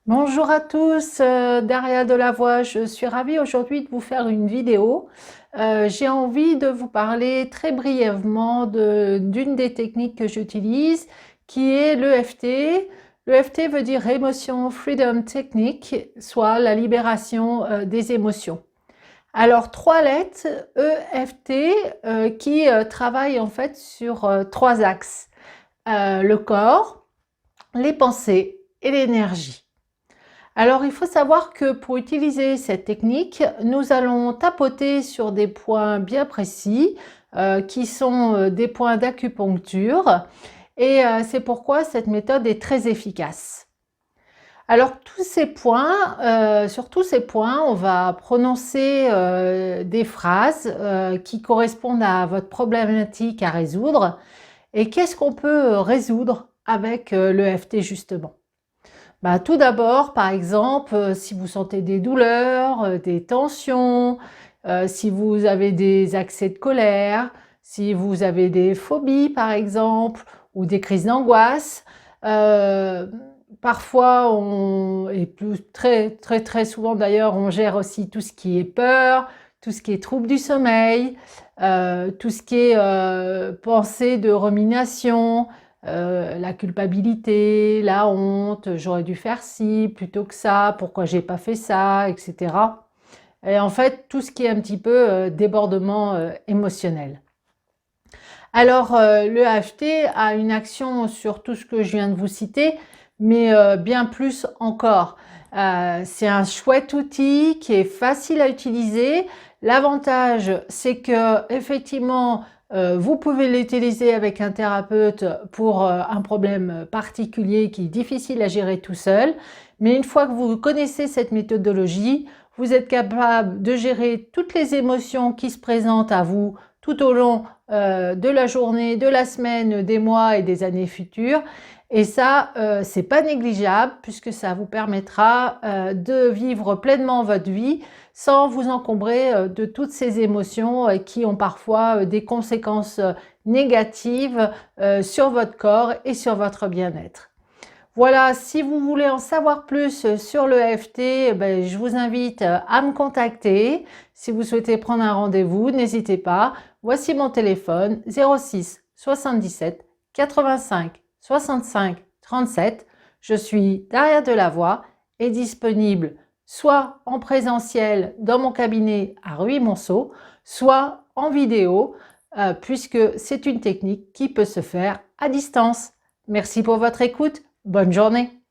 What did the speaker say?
Bonjour à tous, Daria Delavoye, je suis ravie aujourd'hui de vous faire une vidéo. J'ai envie de vous parler très brièvement d'une des techniques que j'utilise, qui est l'EFT. L'EFT veut dire Emotion Freedom Technique, soit la libération des émotions. Alors, trois lettres, EFT, qui travaillent en fait sur trois axes. Le corps, les pensées et l'énergie. Alors, il faut savoir que pour utiliser cette technique, nous allons tapoter sur des points bien précis, qui sont des points d'acupuncture, et c'est pourquoi cette méthode est très efficace. Alors, sur tous ces points, on va prononcer des phrases qui correspondent à votre problématique à résoudre. Et qu'est-ce qu'on peut résoudre avec l'EFT justement? Tout d'abord, par exemple, si vous sentez des douleurs, des tensions, si vous avez des accès de colère, si vous avez des phobies, par exemple, ou des crises d'angoisse, parfois, très souvent d'ailleurs, on gère aussi tout ce qui est peur, tout ce qui est trouble du sommeil, tout ce qui est pensée de rumination, la culpabilité, la honte, j'aurais dû faire ci plutôt que ça, pourquoi j'ai pas fait ça, etc. Et en fait, tout ce qui est un petit peu débordement émotionnel. Alors, le AFT a une action sur tout ce que je viens de vous citer, mais bien plus encore. C'est un chouette outil qui est facile à utiliser. L'avantage, c'est que effectivement, vous pouvez l'utiliser avec un thérapeute pour un problème particulier qui est difficile à gérer tout seul. Mais une fois que vous connaissez cette méthodologie, vous êtes capable de gérer toutes les émotions qui se présentent à vous tout au long de la journée, de la semaine, des mois et des années futures. Et ça, c'est pas négligeable puisque ça vous permettra de vivre pleinement votre vie sans vous encombrer de toutes ces émotions qui ont parfois des conséquences négatives sur votre corps et sur votre bien-être. Voilà, si vous voulez en savoir plus sur le FT, je vous invite à me contacter. Si vous souhaitez prendre un rendez-vous, n'hésitez pas. Voici mon téléphone 06 77 85 65 37. Je suis Daria Delavoye et disponible soit en présentiel dans mon cabinet à Rueil-Monceau, soit en vidéo, puisque c'est une technique qui peut se faire à distance. Merci pour votre écoute. Bonne journée.